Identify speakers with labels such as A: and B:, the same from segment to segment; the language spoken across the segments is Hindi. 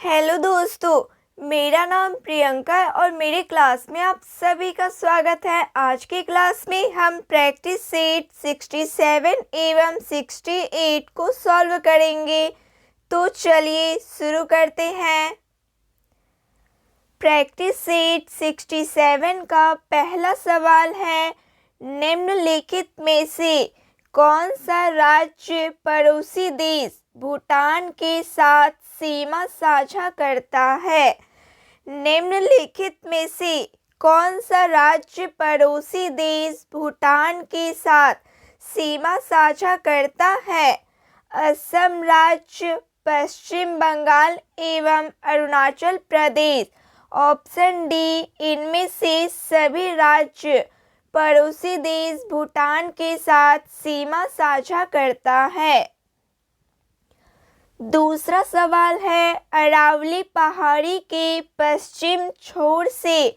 A: हेलो दोस्तों, मेरा नाम प्रियंका है और मेरे क्लास में आप सभी का स्वागत है। आज की क्लास में हम प्रैक्टिस सेट 67 एवं 68 को सॉल्व करेंगे। तो चलिए शुरू करते हैं। प्रैक्टिस सेट 67 का पहला सवाल है, निम्नलिखित में से कौन सा राज्य पड़ोसी देश भूटान के साथ सीमा साझा करता है? निम्नलिखित में से कौन सा राज्य पड़ोसी देश भूटान के साथ सीमा साझा करता है? असम राज्य, पश्चिम बंगाल एवं अरुणाचल प्रदेश। ऑप्शन डी, इनमें से सभी राज्य पड़ोसी देश भूटान के साथ सीमा साझा करता है। दूसरा सवाल है, अरावली पहाड़ी के पश्चिम छोर से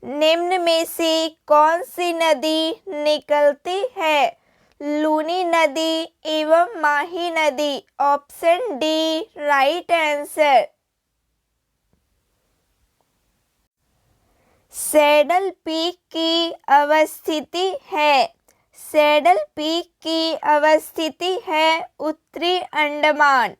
A: निम्न में से कौन सी नदी निकलती है? लूनी नदी एवं माही नदी। Option D right answer. Saddle peak की अवस्थिति है। सैडल पीक की अवस्थिति है उत्तरी अंडमान।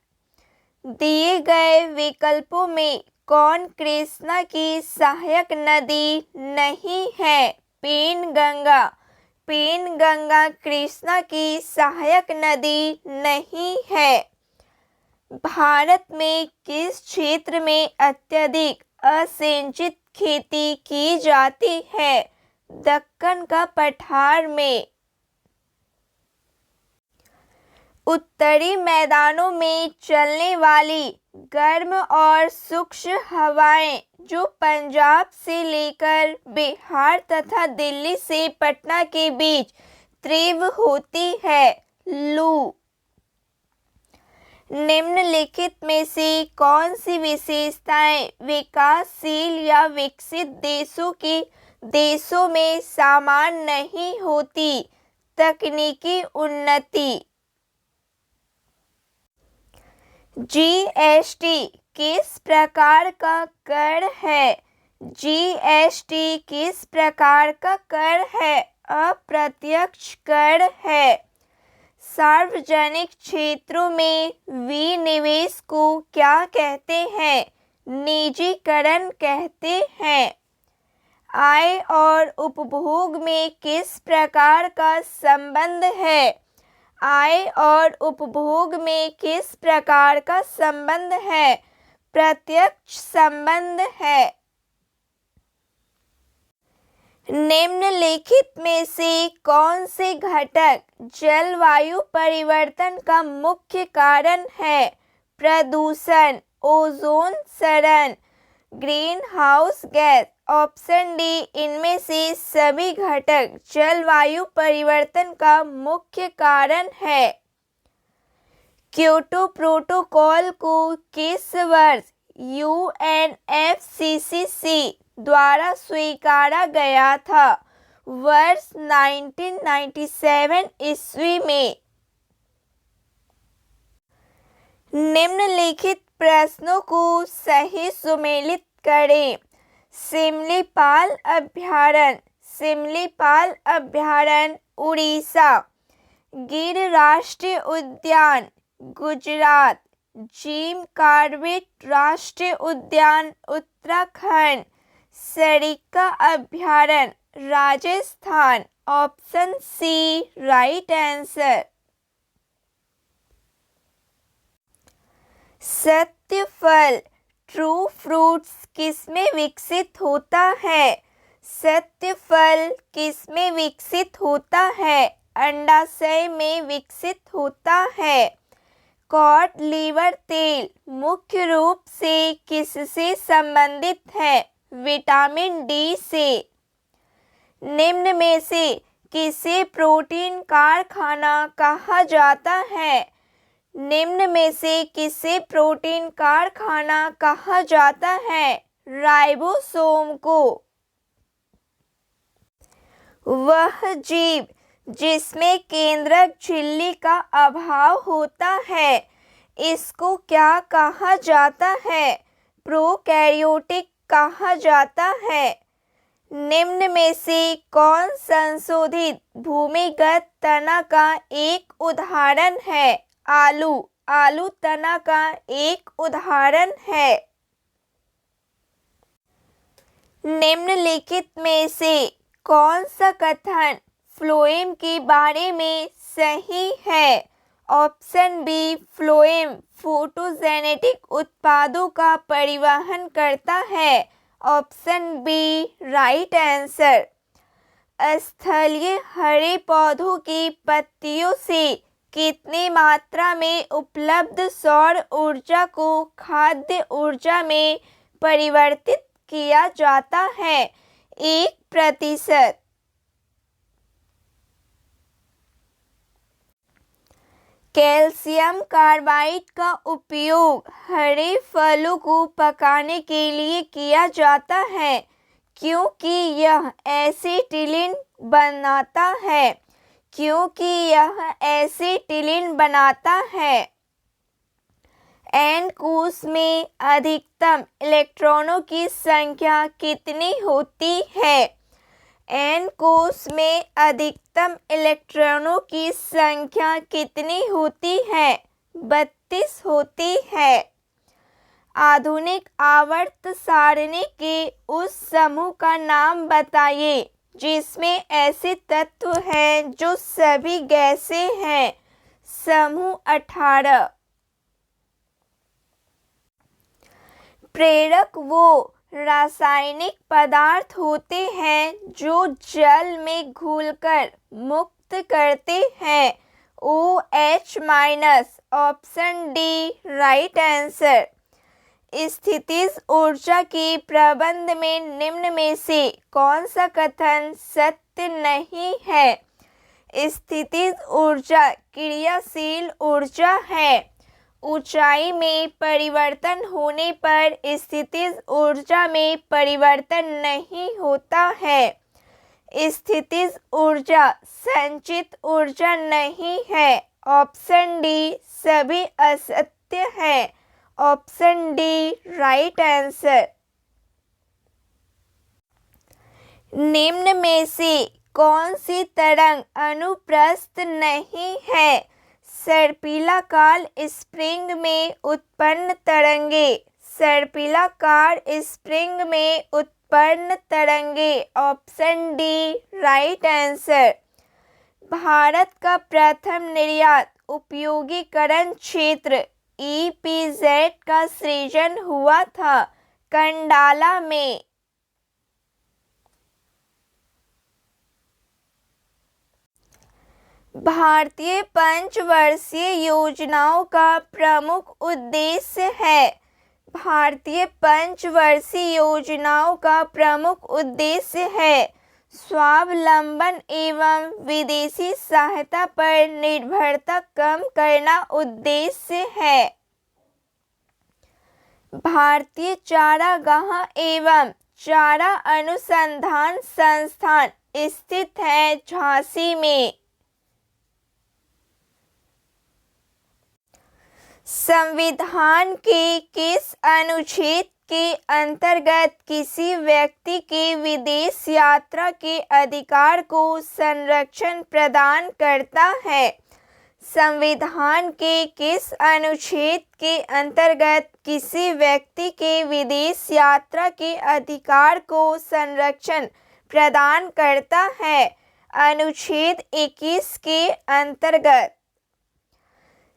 A: दिए गए विकल्पों में कौन कृष्णा की सहायक नदी नहीं है? पेनगंगा। पेनगंगा कृष्णा की सहायक नदी नहीं है। भारत में किस क्षेत्र में अत्यधिक असिंचित खेती की जाती है? दक्कन का पठार में। उत्तरी मैदानों में चलने वाली गर्म और शुष्क हवाएं जो पंजाब से लेकर बिहार तथा दिल्ली से पटना के बीच तीव्र होती है, लू। निम्नलिखित में से कौन सी विशेषताएं विकासशील या विकसित देशों में समान नहीं होती? तकनीकी उन्नति। जीएसटी किस प्रकार का कर है? जीएसटी किस प्रकार का कर है? अप्रत्यक्ष कर है। सार्वजनिक क्षेत्रों में विनिवेश को क्या कहते हैं? निजीकरण कहते हैं। आय और उपभोग में किस प्रकार का संबंध है? आय और उपभोग में किस प्रकार का संबंध है? प्रत्यक्ष संबंध है। निम्नलिखित में से कौन से घटक जलवायु परिवर्तन का मुख्य कारण है? प्रदूषण, ओजोन क्षरण, green house gas. Option D, इनमें से सभी घटक जलवायु परिवर्तन का मुख्य कारण है। क्योटो प्रोटोकॉल को किस वर्ष यूएनएफसीसीसी द्वारा स्वीकारा गया था? वर्ष 1997 ईस्वी में। निम्नलिखित प्रश्नों को सही सुमेलित करें। सिमलीपाल अभयारण्य। सिमलीपाल अभयारण्य उड़ीसा। गिर राष्ट्रीय उद्यान गुजरात। जिम कॉर्बेट राष्ट्रीय उद्यान उत्तराखंड। सरिस्का अभयारण्य Rajasthan. Option C right answer. सत्य फल ट्रू फ्रूट्स किसमें विकसित होता है? सत्य फल किसमें विकसित होता है? अंडाशय में विकसित होता है। कॉड लिवर तेल मुख्य रूप से किससे संबंधित है? विटामिन डी से। निम्न में से किसे प्रोटीन कारखाना कहा जाता है? निम्न में से किसे प्रोटीन कारखाना कहा जाता है? राइबोसोम को। वह जीव जिसमें केंद्रक झिल्ली का अभाव होता है, इसको क्या कहा जाता है? प्रोकैरियोटिक कहा जाता है? निम्न में से कौन संशोधित भूमिगत तना का एक उदाहरण है? आलू। आलू तना का एक उदाहरण है। निम्नलिखित में से कौन सा कथन फ्लोएम के बारे में सही है? ऑप्शन बी, फ्लोएम फोटोजेनेटिक उत्पादों का परिवहन करता है। Option B right answer. स्थलीय हरे पौधों की पत्तियों से कितनी मात्रा में उपलब्ध सौर ऊर्जा को खाद्य ऊर्जा में परिवर्तित किया जाता है? 1%। कैल्शियम कार्बाइड का उपयोग हरे फलों को पकाने के लिए किया जाता है क्योंकि यह एसिटिलीन बनाता है। एन कोश में अधिकतम इलेक्ट्रॉनों की संख्या कितनी होती है? एन कोश में अधिकतम इलेक्ट्रॉनों की संख्या कितनी होती है? 32 होती है। आधुनिक आवर्त सारणी के उस समूह का नाम बताइए जिसमें ऐसे तत्व हैं जो सभी गैसें हैं। समूह 18। प्रेरक वो रासायनिक पदार्थ होते हैं जो जल में घुलकर मुक्त करते हैं। OH-। Option D right answer. स्थितिज ऊर्जा के प्रबंध में निम्न में से कौन सा कथन सत्य नहीं है? स्थितिज ऊर्जा क्रियाशील ऊर्जा है। ऊंचाई में परिवर्तन होने पर स्थितिज ऊर्जा में परिवर्तन नहीं होता है। स्थितिज ऊर्जा संचित ऊर्जा नहीं है। ऑप्शन डी सभी असत्य है। Option D right answer. निम्न में से कौन सी तरंग अनुप्रस्थ नहीं है? सर्पिलाकार स्प्रिंग में उत्पन्न तरंगे। सर्पिलाकार स्प्रिंग में उत्पन्न तरंगे। Option D right answer. Bharat का प्रथम निर्यात उपयोगीकरण क्षेत्र EPZ का सृजन हुआ था कंडाला में। भारतीय पंचवर्षीय योजनाओं का प्रमुख उद्देश्य है। भारतीय पंचवर्षीय योजनाओं का प्रमुख उद्देश्य है स्वावलंबन एवं विदेशी सहायता पर निर्भरता कम करना उद्देश्य है। भारतीय चारागाह एवं चारा अनुसंधान संस्थान स्थित है झांसी में। संविधान के किस अनुच्छेद के अंतर्गत किसी व्यक्ति के विदेश यात्रा के अधिकार को संरक्षण प्रदान करता है? संविधान के किस अनुच्छेद के अंतर्गत किसी व्यक्ति के विदेश यात्रा के अधिकार को संरक्षण प्रदान करता है? अनुच्छेद 21 के अंतर्गत।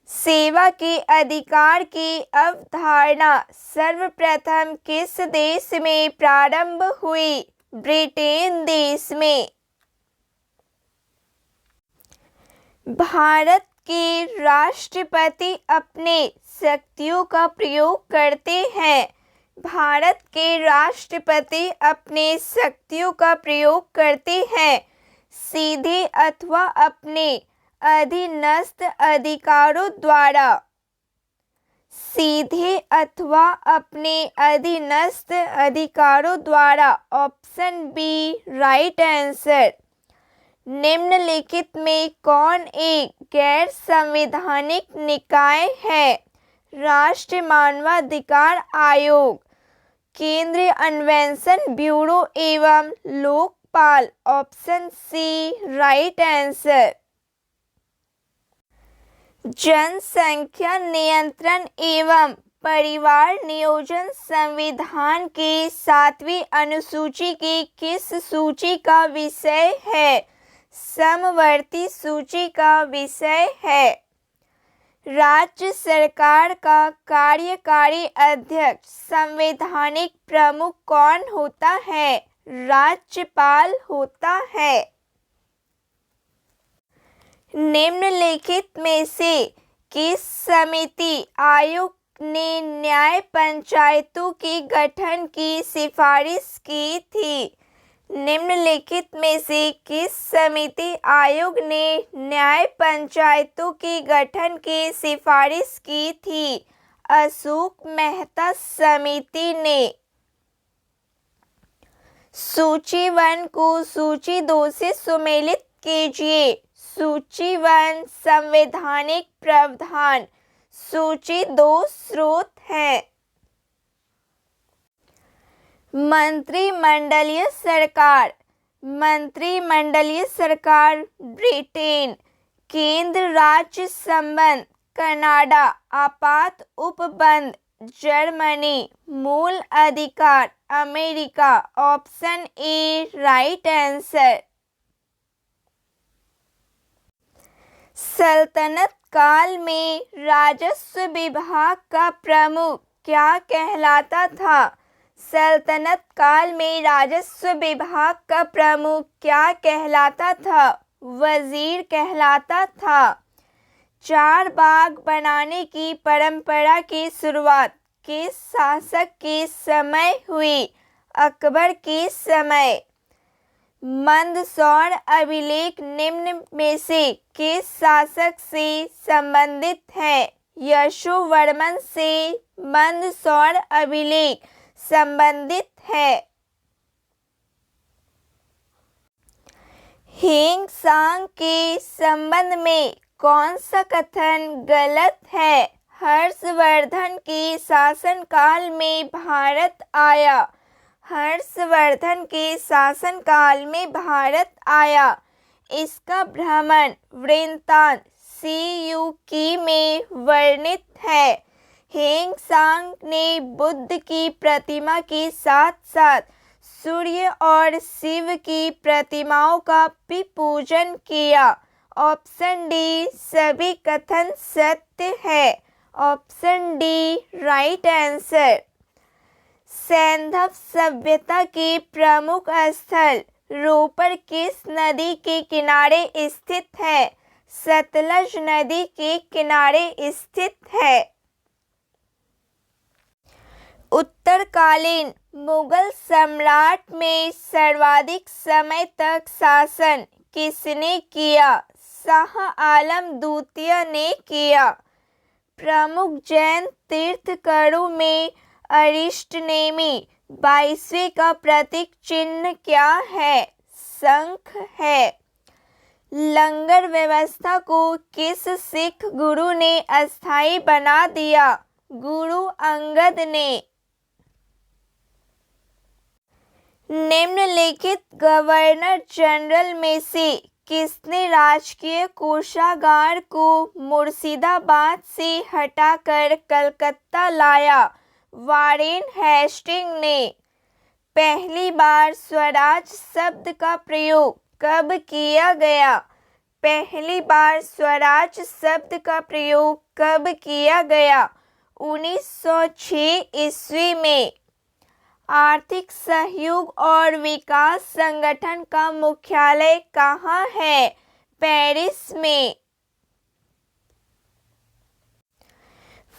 A: सेवा के अधिकार की अवधारणा सर्वप्रथम किस देश में प्रारंभ हुई? ब्रिटेन देश में। भारत के राष्ट्रपति अपने शक्तियों का प्रयोग करते हैं। भारत के राष्ट्रपति अपने शक्तियों का प्रयोग करते हैं सीधे अथवा अपने अधीनस्थ अधिकारों द्वारा। सीधे अथवा अपने अधीनस्थ अधिकारों द्वारा। Option B right answer. निम्नलिखित में कौन एक गैर संवैधानिक निकाय है? राष्ट्रीय मानवाधिकार आयोग, केंद्रीय अन्वेषण ब्यूरो एवं Lokpal. Option C right answer. जनसंख्या नियंत्रण एवं परिवार नियोजन संविधान की 7वीं अनुसूची की किस सूची का विषय है? समवर्ती सूची का विषय है। राज्य सरकार का कार्यकारी अध्यक्ष संवैधानिक प्रमुख कौन होता है? राज्यपाल होता है। निम्नलिखित में से किस समिति आयोग ने न्याय पंचायतों के गठन की सिफारिश की थी? निम्नलिखित में से किस समिति आयोग ने न्याय पंचायतों के गठन की सिफारिश की थी? अशोक मेहता समिति ने। सूची 1 को सूची 2 से सुमेलित कीजिए। सूची 1 संवैधानिक प्रावधान, सूची 2 स्रोत है। मंत्रिमंडलीय सरकार। मंत्रिमंडलीय सरकार ब्रिटेन। केंद्र राज्य संबंध कनाडा। आपात उपबंध जर्मनी। मूल अधिकार America. Option A right answer. सल्तनत काल में राजस्व विभाग का प्रमुख क्या कहलाता था? सल्तनत काल में राजस्व विभाग का प्रमुख क्या कहलाता था? वजीर कहलाता था। 4 बाग बनाने की परंपरा की शुरुआत किस शासक के समय हुई? अकबर के समय। मंदसौर अभिलेख निम्न में से किस शासक से संबंधित है? यशोवर्मन से मंदसौर अभिलेख संबंधित है। हिंग सांग के संबंध में कौन सा कथन गलत है? हर्षवर्धन के शासनकाल में भारत आया। हर्षवर्धन के शासनकाल में भारत आया। इसका भ्रमण वृत्तांत सीयूकी में वर्णित है। हिंग सांग ने बुद्ध की प्रतिमा के साथ साथ सूर्य और शिव की प्रतिमाओं का भी पूजन किया। ऑप्शन डी सभी कथन सत्य है। Option D right answer. सैंधव सभ्यता के प्रमुख स्थल रोपड़ किस नदी के किनारे स्थित है? सतलज नदी के किनारे स्थित है। उत्तरकालीन मुगल सम्राट में सर्वाधिक समय तक शासन किसने किया? शाह आलम द्वितीय ने किया। प्रमुख जैन तीर्थंकरों में अरिष्टनेमी 22वें का प्रतीक चिन्ह क्या है? शंख है। लंगर व्यवस्था को किस सिख गुरु ने अस्थायी बना दिया? गुरु अंगद ने। निम्नलिखित गवर्नर जनरल में से किसने राजकीय कोषागार को मुर्शिदाबाद से हटाकर कलकत्ता लाया? वारेन हेस्टिंग ने। पहली बार स्वराज शब्द का प्रयोग कब किया गया? पहली बार स्वराज शब्द का प्रयोग कब किया गया? 1906 ईस्वी में। आर्थिक सहयोग और विकास संगठन का मुख्यालय कहाँ है? पेरिस में।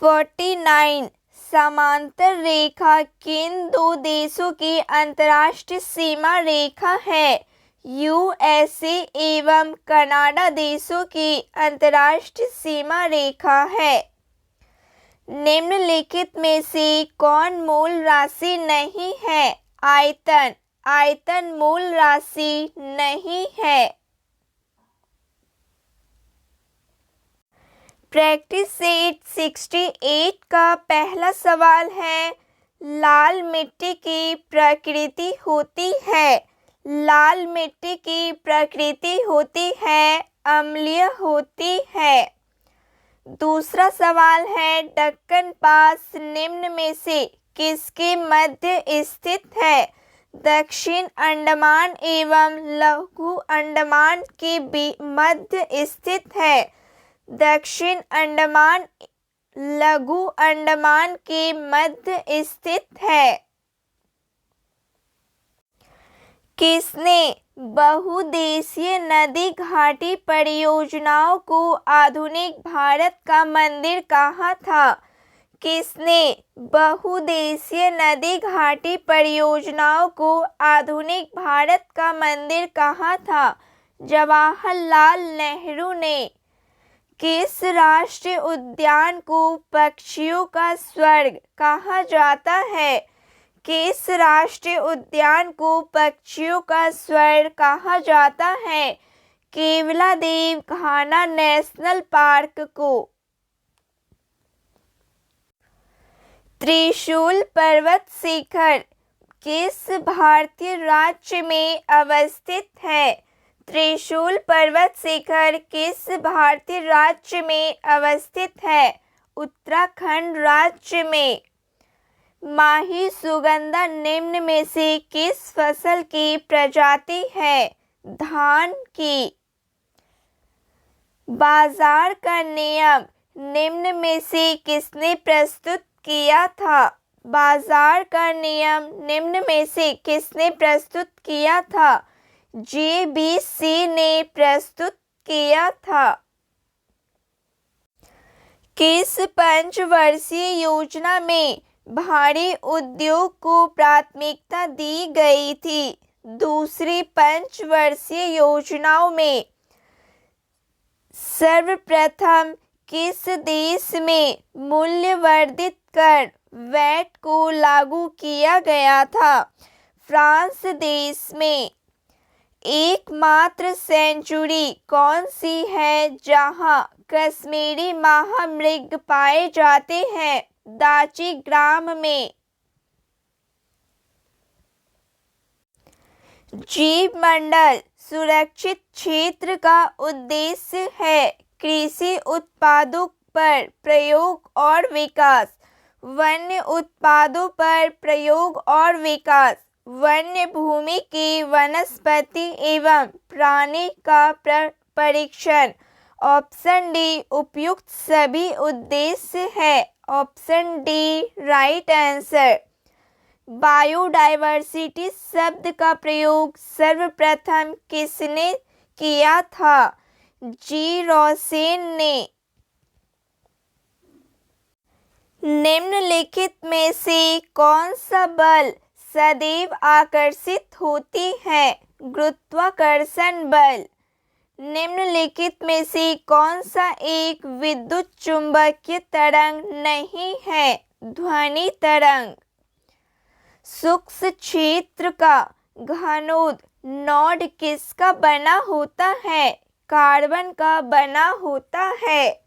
A: 49 समांतर रेखा किन 2 देशों की अंतर्राष्ट्रीय सीमा रेखा है? यूएसए एवं कनाडा देशों की अंतर्राष्ट्रीय सीमा रेखा है। निम्नलिखित में से कौन मूल राशि नहीं है? आयतन। आयतन मूल राशि नहीं है। प्रैक्टिस सेट 68 का पहला सवाल है, लाल मिट्टी की प्रकृति होती है? लाल मिट्टी की प्रकृति होती है अम्लीय होती है। दूसरा सवाल है, दक्कन पास निम्न में से किसके मध्य स्थित है? दक्षिण अंडमान एवं लघु अंडमान के मध्य स्थित है। दक्षिण अंडमान लघु अंडमान के मध्य स्थित है। किसने बहुउद्देशीय नदी घाटी परियोजनाओं को आधुनिक भारत का मंदिर कहा था? किसने बहुउद्देशीय नदी घाटी परियोजनाओं को आधुनिक भारत का मंदिर कहा था? जवाहरलाल नेहरू ने। किस राष्ट्रीय उद्यान को पक्षियों का स्वर्ग कहा जाता है? किस राष्ट्रीय उद्यान को पक्षियों का स्वर्ग कहा जाता है? केवलादेव घाना नेशनल पार्क को। त्रिशूल पर्वत शिखर किस भारतीय राज्य में अवस्थित है? त्रिशूल पर्वत शिखर किस भारतीय राज्य में अवस्थित है? उत्तराखंड राज्य में। माही सुगंधा निम्न में से किस फसल की प्रजाति है? धान की। बाजार का नियम निम्न में से किसने प्रस्तुत किया था? बाजार का नियम निम्न में से किसने प्रस्तुत किया था? JBC ने प्रस्तुत किया था। किस पंचवर्षीय योजना में भारी उद्योग को प्राथमिकता दी गई थी? दूसरी पंचवर्षीय योजनाओं में। सर्वप्रथम किस देश में मूल्यवर्धित कर वैट को लागू किया गया था? फ्रांस देश में। एकमात्र सेंचुरी कौन सी है जहां कश्मीरी महामृग पाए जाते हैं? दाची ग्राम में। जीव मंडल सुरक्षित क्षेत्र का उद्देश्य है कृषि उत्पादों पर प्रयोग और विकास, वन्य उत्पादों पर प्रयोग और विकास, वन्य भूमि की वनस्पति एवं प्राणी का परीक्षण। ऑप्शन डी उपयुक्त सभी उद्देश्य है। Option D right answer. Biodiversity शब्द का प्रयोग सर्वप्रथम किसने किया था? जी रोसेन ने। निम्नलिखित में से कौन सा बल सदैव आकर्षित होती है? गुरुत्वाकर्षण बल। निम्नलिखित में से कौन सा एक विद्युत चुंबकीय तरंग नहीं है? ध्वनि तरंग। सूक्ष्म क्षेत्र का घनोद नोड किसका बना होता है? कार्बन का बना होता है।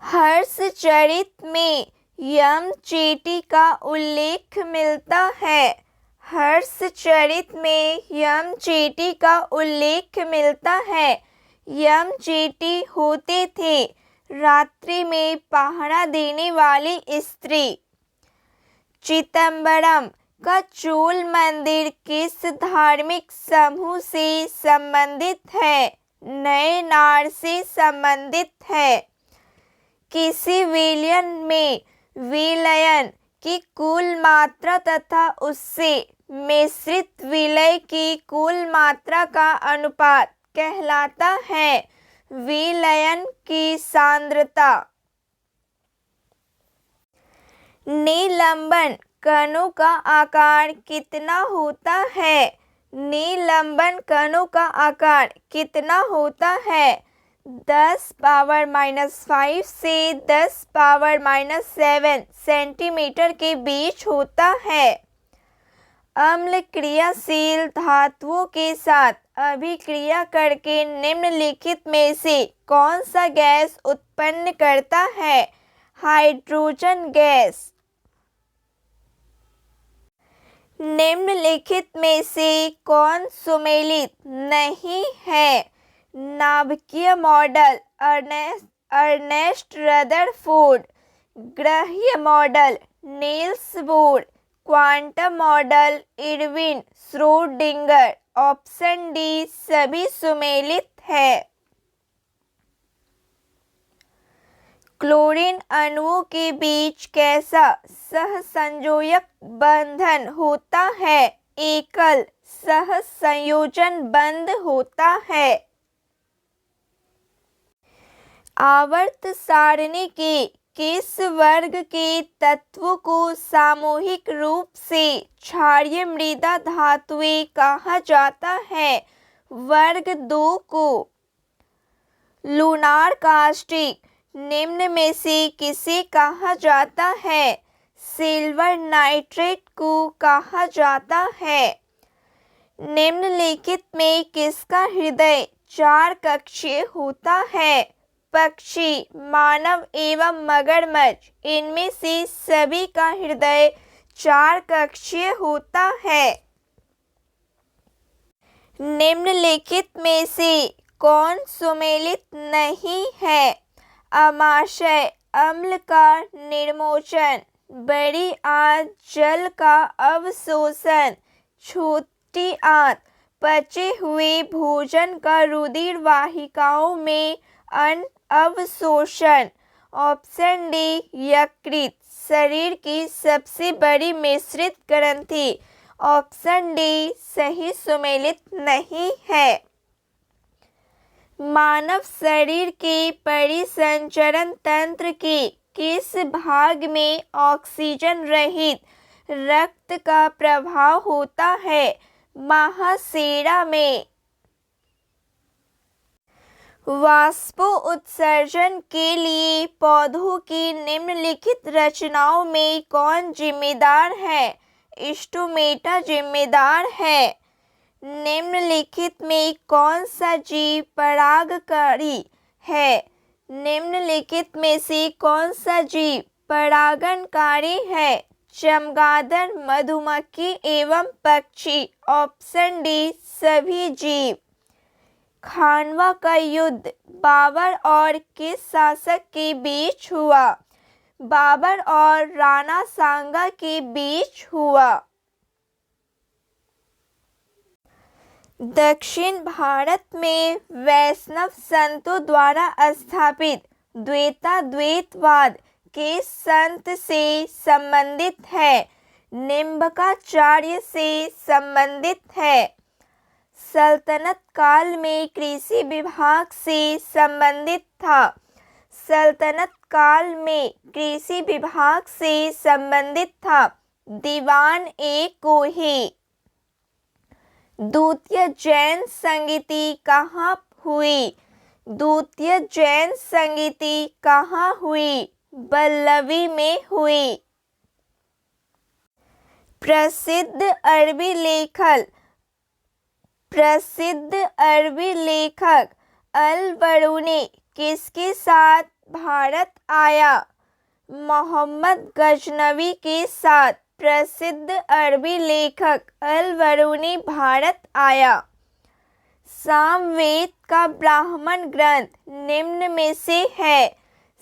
A: हर्षचरित में यम चेटी का उल्लेख मिलता है। हर्षचरित में यम चेटी का उल्लेख मिलता है। यम चेटी होते थे रात्रि में पहरा देने वाली स्त्री। चिदंबरम का चोल मंदिर किस धार्मिक समूह से संबंधित है? नयनार से संबंधित है। किसी विलयन में विलयन की कुल मात्रा तथा उससे मिश्रित विलय की कुल मात्रा का अनुपात कहलाता है विलयन की सांद्रता। निलंबन कणों का आकार कितना होता है? निलंबन कणों का आकार कितना होता है? 10⁻⁻5 से 10⁻⁻7 सेंटीमीटर के बीच होता है। अम्ल क्रियाशील धातुओं के साथ अभिक्रिया करके निम्नलिखित में से कौन सा गैस उत्पन्न करता है? Hydrogen gas. निम्नलिखित में से कौन सुमेलित नहीं है? नाभिकीय मॉडल अर्नेस्ट रदरफोर्ड, ग्रहीय model Niels Bohr, quantum model Erwin Schrodinger. Option D सभी सुमेलित है। क्लोरीन अणुओं के बीच कैसा सहसंयोजक बंधन होता है? एकल सहसंयोजन बंध होता है। आवर्त सारणी के किस वर्ग के तत्वों को सामूहिक रूप से क्षारीय मृदा धातुएं कहा जाता है? वर्ग 2 को। लूनार कास्टिक निम्न में से किसे कहा जाता है? सिल्वर नाइट्रेट को कहा जाता है। निम्नलिखित में किसका हृदय 4 कक्षीय होता है? पक्षी, मानव एवं मगरमच्छ, इनमें से सभी का हृदय 4 कक्षीय होता है। निम्नलिखित में से कौन सुमेलित नहीं है? अमाशय अम्ल का निर्मोचन, बड़ी आंत जल का अवशोषण, छोटी आंत पचे हुए भोजन का रुधिर वाहिकाओं में अवशोषण। ऑप्शन डी यकृत शरीर की सबसे बड़ी मिश्रित ग्रंथि। ऑप्शन डी सही सुमेलित नहीं है। मानव शरीर के परिसंचरण तंत्र के किस भाग में ऑक्सीजन रहित रक्त का प्रवाह होता है? महासेरा में। वाष्पोत्सर्जन के लिए पौधों की निम्नलिखित रचनाओं में कौन जिम्मेदार है? स्टोमेटा जिम्मेदार है। निम्नलिखित में कौन सा जीव परागकारी है? निम्नलिखित में से कौन सा जीव परागणकारी है? चमगादड़, मधुमक्खी एवं पक्षी। ऑप्शन डी सभी जीव। खानवा का युद्ध बाबर और किस शासक के बीच हुआ? बाबर और राणा सांगा के बीच हुआ। दक्षिण भारत में वैष्णव संतों द्वारा स्थापित द्वैताद्वैतवाद किस संत से संबंधित है? निम्बकाचार्य से संबंधित है। सल्तनत काल में कृषि विभाग से संबंधित था। सल्तनत काल में कृषि विभाग से संबंधित था। दीवान ए कोही। द्वितीय जैन संगीति कहाँ हुई? द्वितीय जैन संगीति कहाँ हुई? बल्लवी में हुई। प्रसिद्ध अरबी लेखक अल बरूनी किसके साथ भारत आया? मोहम्मद गजनवी के साथ प्रसिद्ध अरबी लेखक अल बरूनी भारत आया। सामवेद का ब्राह्मण ग्रंथ निम्न में से है।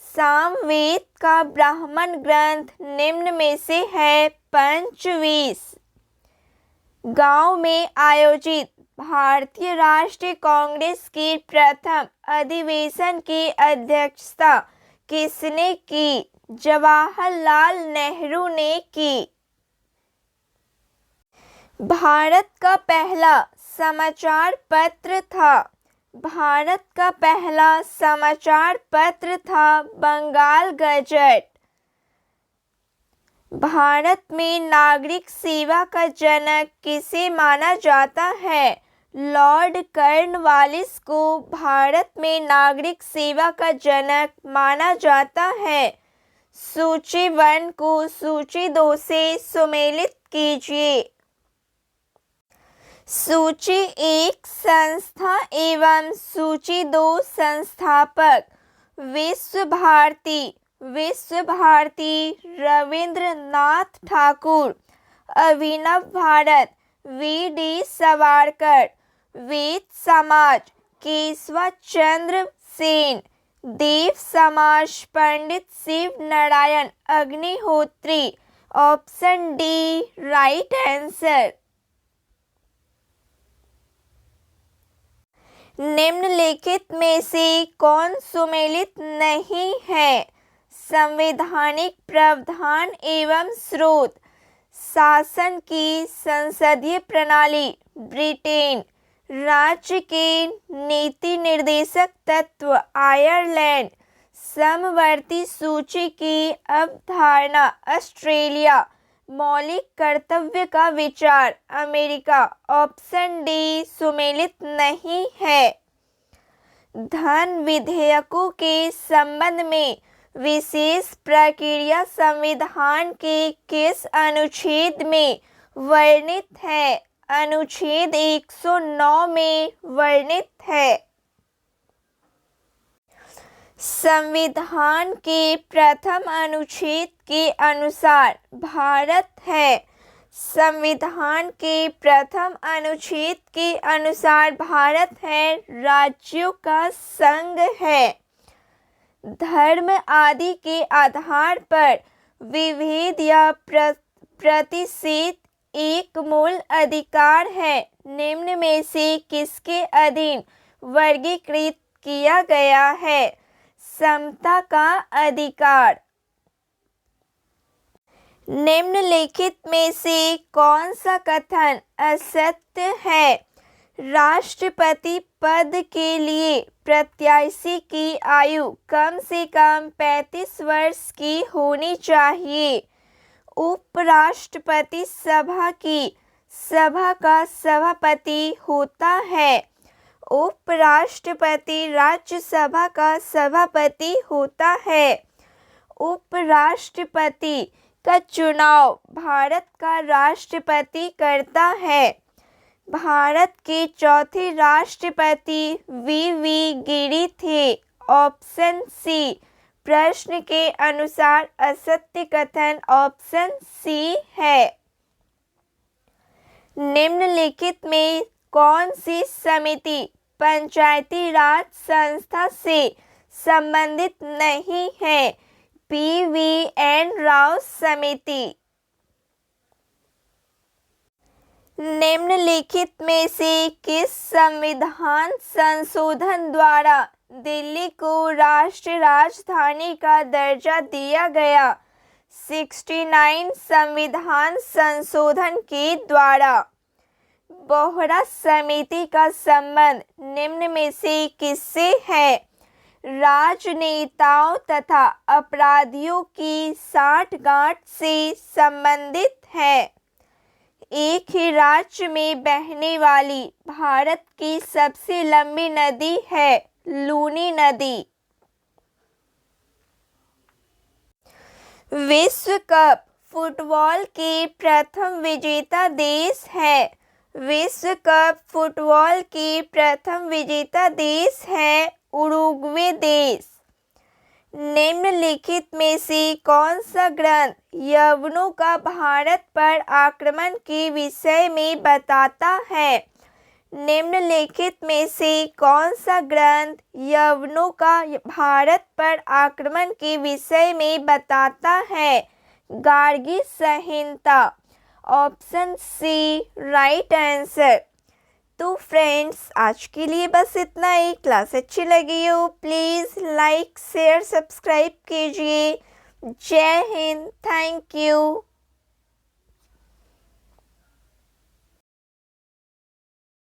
A: सामवेद का ब्राह्मण ग्रंथ निम्न में से है पंचवीस। गांव में आयोजित भारतीय राष्ट्रीय कांग्रेस के प्रथम अधिवेशन की अध्यक्षता किसने की? जवाहरलाल नेहरू ने की। भारत का पहला समाचार पत्र था। भारत का पहला समाचार पत्र था बंगाल गजट। भारत में नागरिक सेवा का जनक किसे माना जाता है? लॉर्ड कॉर्नवालिस को भारत में नागरिक सेवा का जनक माना जाता है। सूची 1 को सूची 2 से सुमेलित कीजिए। सूची 1 संस्था एवं सूची 2 संस्थापक। Vishwa Bharati Vishwa Bharati, Rabindranath Thakur, Abhinav Bharat, V D. Savarkar, Ved Samaj, Keshav Chandra Sen, Dev Samaj, Pandit Shiv Narayan Agnihotri. Option D right answer. निम्नलिखित में से कौन सुमेलित नहीं है? संवैधानिक प्रावधान एवं स्रोत, शासन की संसदीय प्रणाली, ब्रिटेन, राज्य के नीति निर्देशक तत्व, आयरलैंड, समवर्ती सूची की अवधारणा, ऑस्ट्रेलिया, मौलिक कर्तव्य का विचार, अमेरिका। ऑप्शन डी सुमेलित नहीं है। धन विधेयकों के संबंध में विशेष प्रक्रिया संविधान के किस अनुच्छेद में वर्णित है? अनुच्छेद 109 में वर्णित है। संविधान के प्रथम अनुच्छेद के अनुसार भारत है। संविधान के प्रथम अनुच्छेद के अनुसार भारत है राज्यों का संघ है। धर्म आदि के आधार पर विभेद या प्रतिषेध एक मूल अधिकार है। निम्न में से किसके अधीन वर्गीकृत किया गया है? समता का अधिकार। निम्नलिखित में से कौन सा कथन असत्य है? राष्ट्रपति पद के लिए प्रत्याशी की आयु कम से कम 35 वर्ष की होनी चाहिए। उपराष्ट्रपति सभा का सभापति होता है। उपराष्ट्रपति राज्यसभा का सभापति होता है। उपराष्ट्रपति का चुनाव भारत का राष्ट्रपति करता है। भारत के चौथे राष्ट्रपति वी गिरी थे। ऑप्शन सी प्रश्न के अनुसार असत्य कथन ऑप्शन सी है। निम्नलिखित में कौन सी समिति पंचायती राज संस्था से संबंधित नहीं है? पी.वी.एन. राव समिति। निम्नलिखित में से किस संविधान संशोधन द्वारा दिल्ली को राष्ट्रीय राजधानी का दर्जा दिया गया? 69 संविधान संशोधन के द्वारा। बोहरा समिति का संबंध निम्न में से किससे है? राजनेताओं तथा अपराधियों की साठगांठ से संबंधित है। एक ही राज्य में बहने वाली भारत की सबसे लंबी नदी है लूनी नदी। विश्व कप फुटबॉल के प्रथम विजेता देश है। विश्व कप फुटबॉल के प्रथम विजेता देश है उरुग्वे देश। निम्नलिखित में से कौन सा ग्रंथ यवनों का भारत पर आक्रमण के विषय में बताता है? निम्नलिखित में से कौन सा ग्रंथ यवनों का भारत पर आक्रमण के विषय में बताता है? Gargi Samhita. Option C right answer. तो फ्रेंड्स आज के लिए बस इतना ही। क्लास अच्छी लगी हो प्लीज़ लाइक शेयर सब्सक्राइब कीजिए। जय हिंद। Thank you.